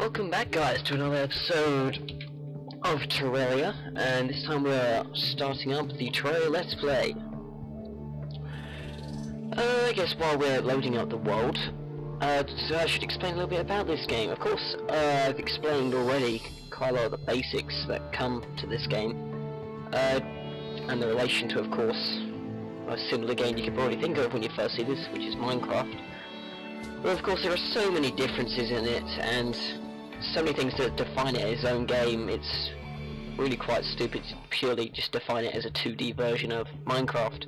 Welcome back, guys, to another episode of Terraria, and this time we're starting up the Terraria Let's Play. I guess while we're loading up the world, so I should explain a little bit about this game. Of course, I've explained already quite a lot of the basics that come to this game, and the relation to, of course, a similar game you could probably think of when you first see this, which is Minecraft. But of course there are so many differences in it, and so many things that define it as its own game. It's really quite stupid to purely just define it as a 2D version of Minecraft.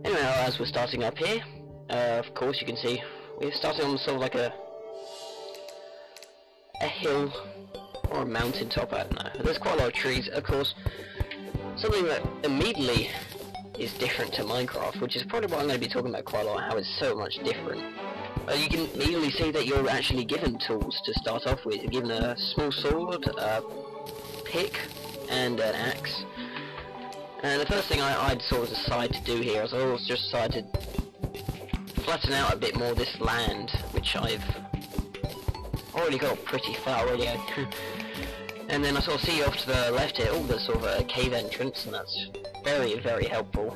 Anyway, as we're starting up here, of course you can see we're starting on sort of like a hill or a mountain top, I don't know. There's quite a lot of trees, of course. Something that immediately is different to Minecraft, which is probably what I'm going to be talking about quite a lot, how it's so much different. You can immediately see that you're actually given tools to start off with. You're given a small sword, a pick, and an axe. And the first thing I'd sort of decide to do here is I always just decided to flatten out a bit more this land, which I've already got pretty far already. And then I sort of see off to the left here, there's sort of a cave entrance, and that's very, very helpful.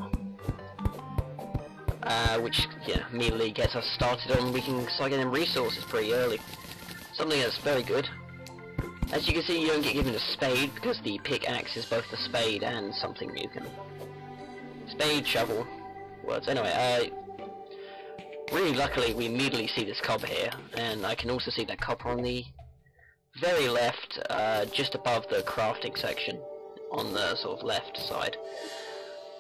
Which, yeah, immediately gets us started on, we can start getting resources pretty early. Something that's very good. As you can see, you don't get given a spade, because the pickaxe is both a spade and something you can... Spade, shovel, words. Anyway, really luckily we immediately see this copper here, and I can also see that copper on the very left, just above the crafting section, on the sort of left side.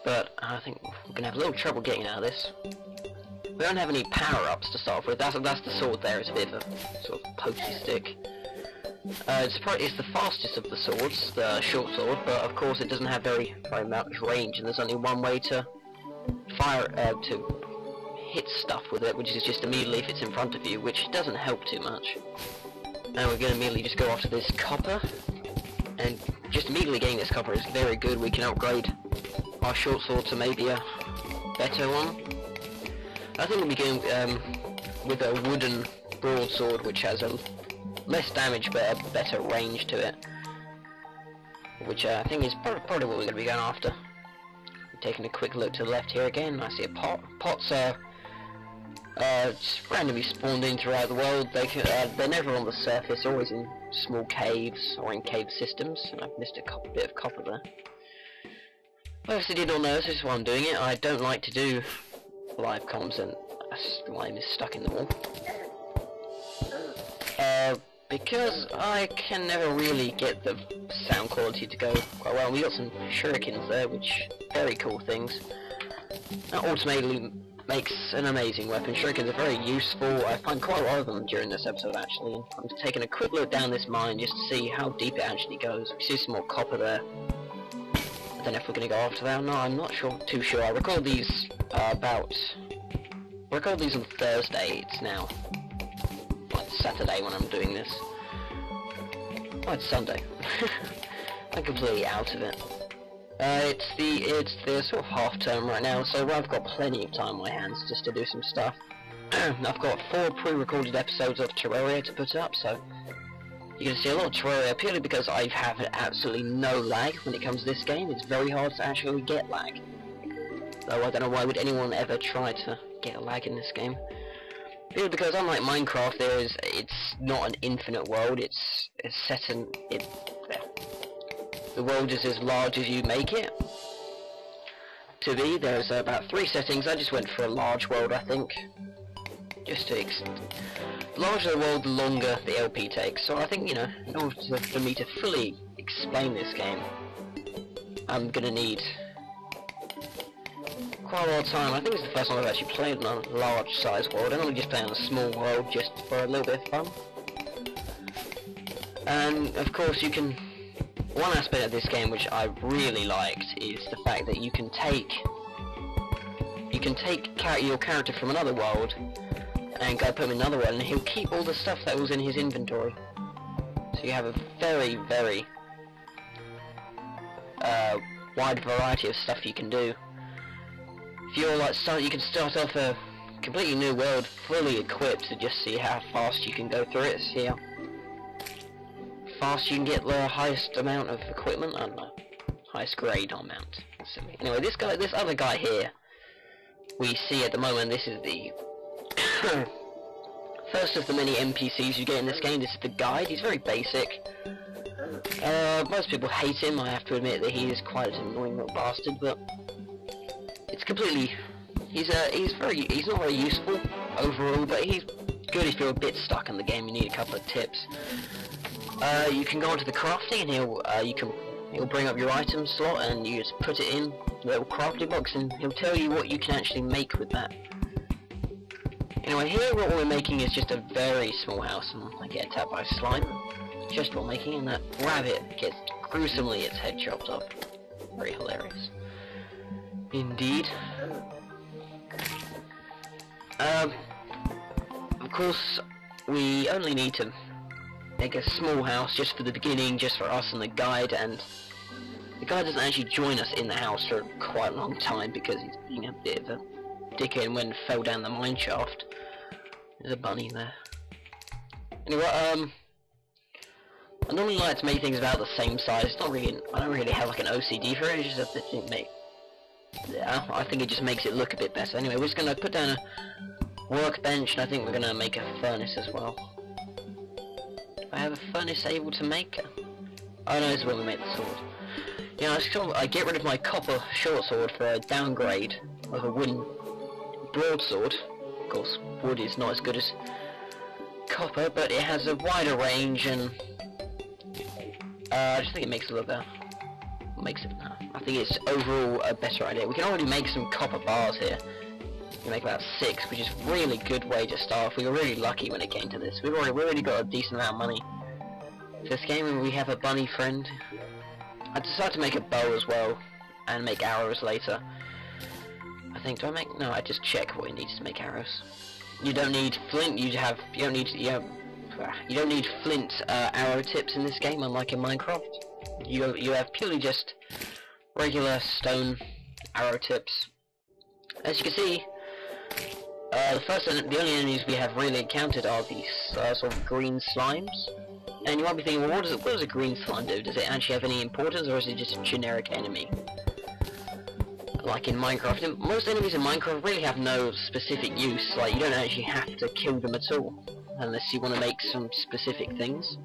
But I think we're going to have a little trouble getting out of this. We don't have any power-ups to start off with. That's the sword there. It's a bit of a sort of pokey stick. It's the fastest of the swords, the short sword, but of course it doesn't have very much range, and there's only one way to fire, to hit stuff with it, which is just immediately if it's in front of you, which doesn't help too much. Now we're going to immediately just go after this copper, and just immediately getting this copper is very good. We can upgrade our short sword to maybe a better one. I think we'll be going with a wooden broadsword, which has a less damage but a better range to it, which I think is probably what we're going to be going after. Taking a quick look to the left here again, I see a pot. Pots are just randomly spawned in throughout the world. They're never on the surface, always in small caves or in cave systems, and I've missed a bit of copper there. Obviously did not know this is why I'm doing it. I don't like to do live comms and a slime is stuck in the wall. Because I can never really get the sound quality to go quite well. We got some shurikens there, which very cool things. That automatically makes an amazing weapon. Shurikens are very useful. I find quite a lot of them during this episode actually. I'm just taking a quick look down this mine just to see how deep it actually goes. We see some more copper there. I don't know if we're going to go after that or not, I'm not too sure. I record these on Thursday. It's now like Saturday when I'm doing this. Oh, it's Sunday. I'm completely out of it. It's the sort of half term right now, so I've got plenty of time on my hands just to do some stuff. I've got 4 pre-recorded episodes of Terraria to put up, so you're going to see a lot of Terraria purely because I have absolutely no lag when it comes to this game. It's very hard to actually get lag. Though I don't know why would anyone ever try to get a lag in this game. Purely because unlike Minecraft, it's not an infinite world. It's set in the world is as large as you make it to be. There's about 3 settings. I just went for a large world, I think. Just to the larger the world, the longer the LP takes. So I think, you know, in order for me to fully explain this game, I'm gonna need quite a lot of time. I think it's the first time I've actually played on a large size world. I normally just play on a small world just for a little bit of fun. And of course you can... One aspect of this game which I really liked is the fact that you can take your character from another world and go put him in another one, and he'll keep all the stuff that was in his inventory. So you have a very, very wide variety of stuff you can do. If you're like you can start off a completely new world, fully equipped, to just see how fast you can go through it. See how fast you can get the highest amount of equipment. I don't know, highest grade on mount. Anyway, this other guy here, we see at the moment. This is the first of the many NPCs you get in this game. This is the guide. He's very basic. Most people hate him. I have to admit that he is quite an annoying little bastard, but it's completely. He's not very useful overall, but he's good if you're a bit stuck in the game. You need a couple of tips. You can go onto the crafting, and he'll bring up your item slot, and you just put it in the little crafting box, and he'll tell you what you can actually make with that. Anyway, here what we're making is just a very small house, and I get attacked by slime just while making, and that rabbit gets gruesomely its head chopped off. Very hilarious. Indeed. Of course, we only need to make a small house just for the beginning, just for us and the guide, and the guide doesn't actually join us in the house for quite a long time because he's being a bit of a dickhead and went and fell down the mine shaft. There's a bunny there. Anyway, I normally like to make things about the same size. It's not really, I don't really have like an OCD for it, it's just a bit yeah, I think it just makes it look a bit better. Anyway, we're just gonna put down a workbench, and I think we're gonna make a furnace as well. Do I have a furnace able to make? Oh no, this is when we make the sword. Yeah, I get rid of my copper short sword for a downgrade of a wooden broadsword. Of course, wood is not as good as copper, but it has a wider range, and I just think it makes it look better. Makes it. No, I think it's overall a better idea. We can already make some copper bars here. We can make about 6, which is a really good way to start off. We were really lucky when it came to this. We've already got a decent amount of money for this game, and we have a bunny friend. I decided to make a bow as well, and make arrows later. I think, no, I just check what it needs to make arrows. You don't need flint, you don't need flint arrow tips in this game, unlike in Minecraft. You have purely just regular stone arrow tips. As you can see, the only enemies we have really encountered are these sort of green slimes. And you might be thinking, well, what does a green slime do? Does it actually have any importance, or is it just a generic enemy? Like in Minecraft, most enemies in Minecraft really have no specific use. Like, you don't actually have to kill them at all, unless you want to make some specific things.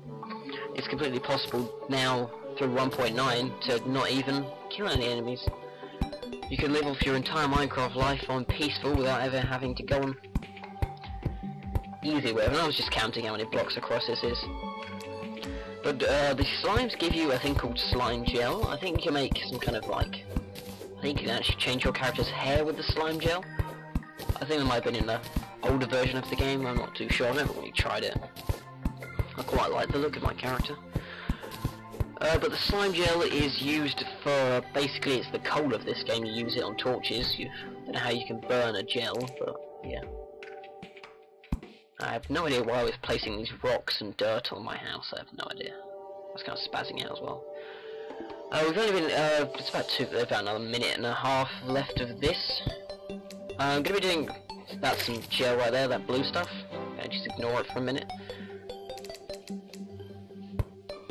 It's completely possible now, through 1.9, to not even kill any enemies. You can live off your entire Minecraft life on peaceful without ever having to go on easy way. And I was just counting how many blocks across this is. But the slimes give you a thing called slime gel. I think you can make some kind of like... I think you can actually change your character's hair with the slime gel. I think it might have been in the older version of the game, I'm not too sure. I remember when we tried it. I quite like the look of my character. But the slime gel is used for, basically it's the coal of this game, you use it on torches. I don't know how you can burn a gel, but yeah. I have no idea why I was placing these rocks and dirt on my house, I have no idea. I was kind of spazzing out as well. We've only been, it's about another minute and a half left of this. I'm going to be doing, that's some gel right there, that blue stuff. Just ignore it for a minute.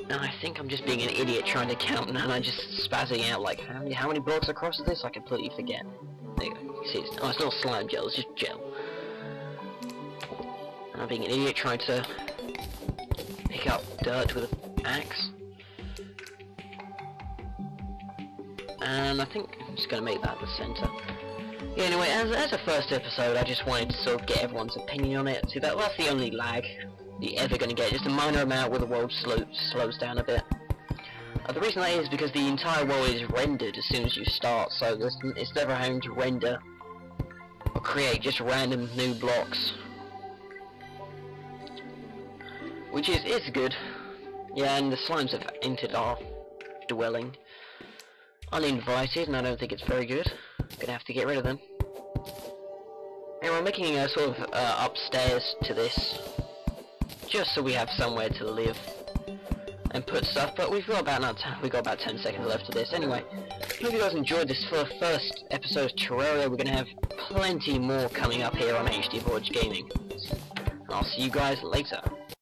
And I think I'm just being an idiot trying to count, and I'm just spazzing out like, how many blocks across is this? I completely forget. There you go. You see, it's not slime gel, it's just gel. And I'm being an idiot trying to pick up dirt with an axe. And I think I'm just going to make that the centre. Yeah, anyway, as a first episode, I just wanted to sort of get everyone's opinion on it. See, that's the only lag you're ever going to get, just a minor amount where the world slows down a bit. The reason that is because the entire world is rendered as soon as you start, so it's never having to render or create just random new blocks. Which is good. Yeah, and the slimes have entered our dwelling uninvited, and I don't think it's very good. Gonna have to get rid of them. And we're making a sort of upstairs to this, just so we have somewhere to live and put stuff. But we've got about 10 seconds left of this. Anyway, hope you guys enjoyed this first episode of Terraria. We're gonna have plenty more coming up here on HDVoltageGaming. And I'll see you guys later.